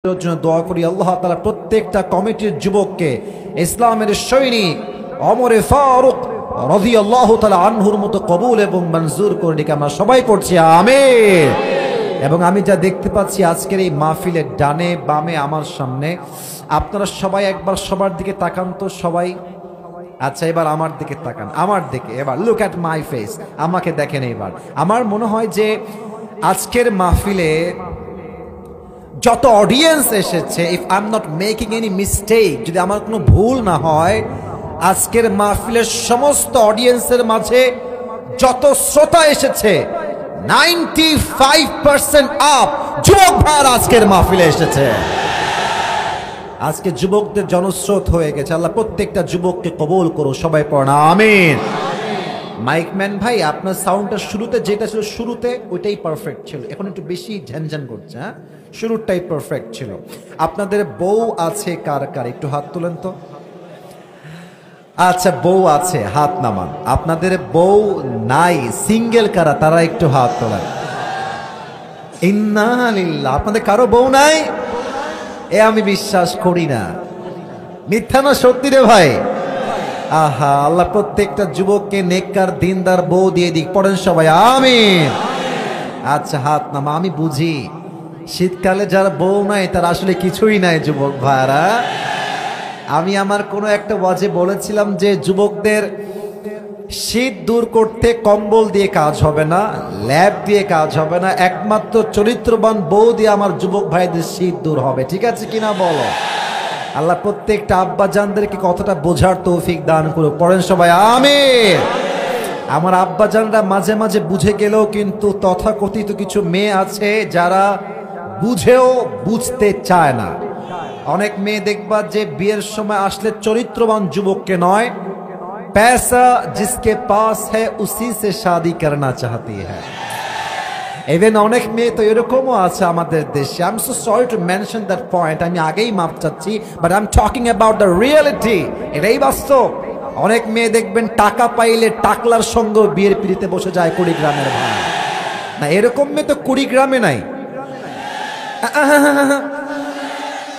জন্য দোয়া করি আল্লাহ তাআলা প্রত্যেকটা কমিটির যুবককে ইসলামের সৈনিক ওমর ফারুক রাদিয়াল্লাহু তাআলা আনহুর মতো কবুল এবং মঞ্জুর করে নিক। আমরা সবাই পড়ছি আমিন। এবং আমি যা দেখতে পাচ্ছি আজকের এই মাহফিলের ডানে বামে আমার সামনে, আপনারা সবাই একবার সবার দিকে তাকান তো সবাই। আচ্ছা, এবার আমার দিকে তাকান, আমার দিকে এবার লুক অ্যাট মাই ফেস, আমাকে দেখেন। এবার আমার মনে হয় যে আজকের মাহফিলে যত অডিয়েন্স এসেছে, if I am not making any mistake, যদি আমার কোনো ভুল না হয়, আজকের মাহফিলের সমস্ত অডিয়েন্সের মাঝে যত শ্রোতা এসেছে 95% আপ যুবক ভাইরা আজকের মাহফিলে এসেছে। আজকে যুবকদের জনস্রোত হয়ে গেছে। আল্লাহ প্রত্যেকটা যুবককে কবুল করো, সবাই পড়া আমিন। মাইকম্যান ভাই, আপনার সাউন্ডটা শুরুতে যেটা ছিল শুরুতে ওইটাই পারফেক্ট ছিল, এখন একটু বেশি ঝ্যানঝ্যান করছে। হ্যাঁ, শুরুটাই পারফেক্ট ছিল। আপনাদের বউ আছে কার কার একটু হাত তোলেন তো। আচ্ছা, বউ আছে, হাত নামান। আপনাদের বউ নাই, সিঙ্গেল কারা, তারা একটু হাত তোলেন। ইন্না লিল্লাহ। আপনাদের কারো বউ নাই? এ আমি বিশ্বাস করি না, মিথ্যা না সত্যি রে ভাই? আহা, আল্লাহ প্রত্যেকটা যুবককে নেককার দিনদার বউ দিয়ে দিক। পড়েন সবাই আমিন। আচ্ছা, হাত নামা। আমি বুঝি শীতকালে যারা বউ নাই তারা আসলে কিছুই নাই যুবক ভাইরা। আমি আমার কোনো একটা ওয়াজে বলেছিলাম যে যুবকদের শীত দূর করতে কম্বল দিয়ে কাজ হবে না, ল্যাব দিয়ে কাজ হবে না, একমাত্র চরিত্রবান বউ দিয়ে আমার যুবক ভাইদের শীত দূর হবে। ঠিক আছে কিনা বলো? আল্লাহ প্রত্যেকটা আব্বা জানদেরকে কথাটা বোঝার তৌফিক দান করুক। পড়েন সবাই আমিন। আমার আব্বা জানরা মাঝে মাঝে বুঝে গেলেও কিন্তু তথাকথিত কিছু মেয়ে আছে যারা বুঝেও বুঝতে চায় না। অনেক মেয়ে দেখবা যে বিয়ের সময় আসলে চরিত্রবান যুবককে নয়, पैसा जिसके पास है उसी से शादी करना चाहती है। ইভেন অনেক মেয়ে তো এরকমও আছে আমাদের দেশে। I am so sorry to mention that point, আমি আগেই মাপ চাচ্ছি, but I am talking about the reality. এটাই বাস্তব। অনেক মেয়ে দেখবেন টাকা পাইলে টাকলার সঙ্গে বিয়ের পিড়িতে বসে যায় কুড়িগ্রামের ভাই। না, এরকম মেয়ে তো কুড়িগ্রামে নাই।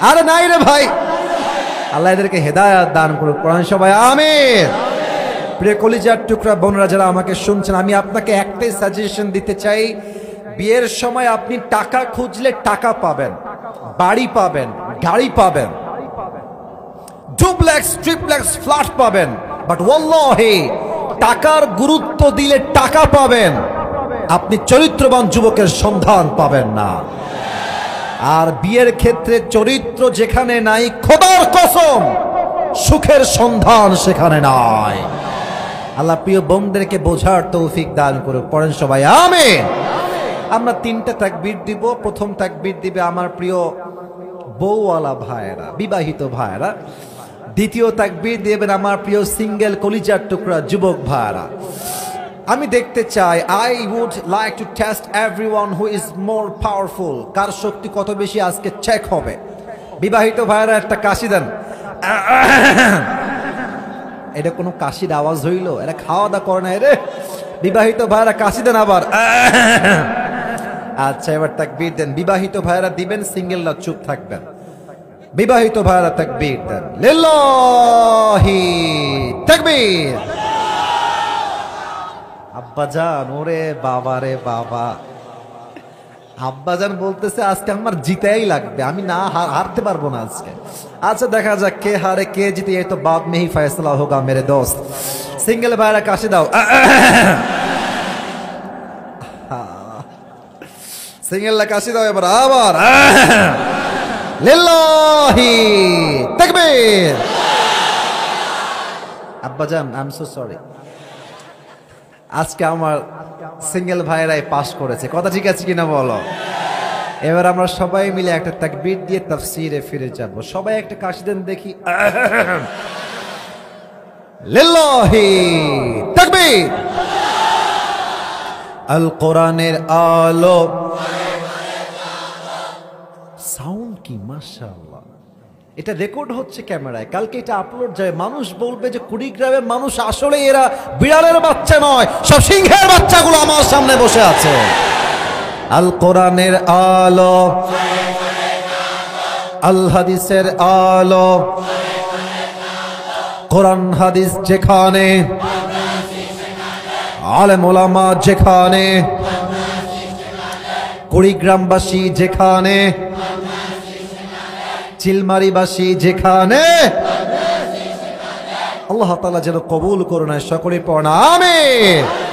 আরে নাই রে ভাই। আল্লাহ এদেরকে হেদায়েত দান করুক। কোরআন সবাই আমিন। প্রিয় কলিজার টুকরা বোনরা যারা আমাকে শুনছেন, আমি আপনাকে একটাই সাজেশন দিতে চাই, বিয়ের সময় আপনি টাকা খুঁজলে টাকা পাবেন, বাড়ি পাবেন, গাড়ি পাবেন, ডুপ্লেক্স ট্রিপ্লেক্স ফ্ল্যাট পাবেন, বাট ওয়াল্লাহি টাকার গুরুত্ব দিলে টাকা পাবেন, আপনি চরিত্রবান যুবকের সন্ধান পাবেন না। আর বিয়ের ক্ষেত্রে চরিত্র যেখানে নাই, খোদার কসম সুখের সন্ধান সেখানে নাই। আল্লাহ প্রিয় বোনদেরকে বোঝার তৌফিক দান করুক। পড়েন সবাই আমিন। আমরা তিনটা তাকবীর দিব। প্রথম তাকবীর দিবে আমার প্রিয় বউওয়ালা ভাইয়েরা, বিবাহিত ভাইয়েরা। দ্বিতীয় তাকবীর দিবেন আমার প্রিয় সিঙ্গেল কলিজার টুকরা যুবক ভাইয়েরা। আমি দেখতে চাই, I would like to test everyone who is more powerful. কার শক্তি কত বেশি আজকে চেক হবে। বিবাহিত ভাইয়েরা একটা কাশি দেন। এটা কোনো কাশির আওয়াজ হইল? এটা খাওয়া দাওয়া করে না রে। বিবাহিত ভাইয়েরা কাশি দেন আবার। আচ্ছা, এবার তাকবীর দেন। বিবাহিত ভাইয়েরা দিবেন, সিঙ্গেলরা চুপ থাকবেন। বিবাহিত ভাইয়েরা তাকবীর দেন। লিল্লাহি তাকবীর। আব্বাজান, ওরে বাবা রে বাবা, আব্বাজান বলতেছে আজকে আমার জিতেই লাগবে, আমি না হারতে পারবো না আজকে। আচ্ছা, দেখা যাক কে হারে কে জিতে, এই তো বাদ में ही फैसला होगा मेरे दोस्त। সিঙ্গেল ভাইরা কাশি দাও। সিঙ্গেলরা কাশি দাও এবার আবার। লিল্লাহি তাকবীর। আব্বাজান, আই এম সো সরি, আজকে আমার সিঙ্গেল ভাইরাই পাস করেছে। কথা ঠিক আছে কিনা বলো? এবার আমরা সবাই মিলে একটা তাকবীর দিয়ে তাফসীরে ফিরে যাব। সবাই একটা কাশি দেন দেখি। লিল্লাহি তাকবীর। আল কোরআনের আলো। সাউন্ড কি মাশাআল্লাহ। এটা রেকর্ড হচ্ছে ক্যামেরায়, কালকে এটা আপলোড যাবে। মানুষ বলবে যে কুড়িগ্রামের মানুষ আসলে এরা বিড়ালের বাচ্চা নয়, সব সিংহের বাচ্চাগুলো আমার সামনে বসে আছে। আল কোরআনের আলো। আল হাদিসের আলো, কোরআন হাদিস যেখানে, আলেম ওলামা যেখানে, কুড়িগ্রামবাসী যেখানে, চিলমারিবাসী যেখানে, আল্লাহ তাআলা যেন কবুল করুন। সকলে পড়া আমিন।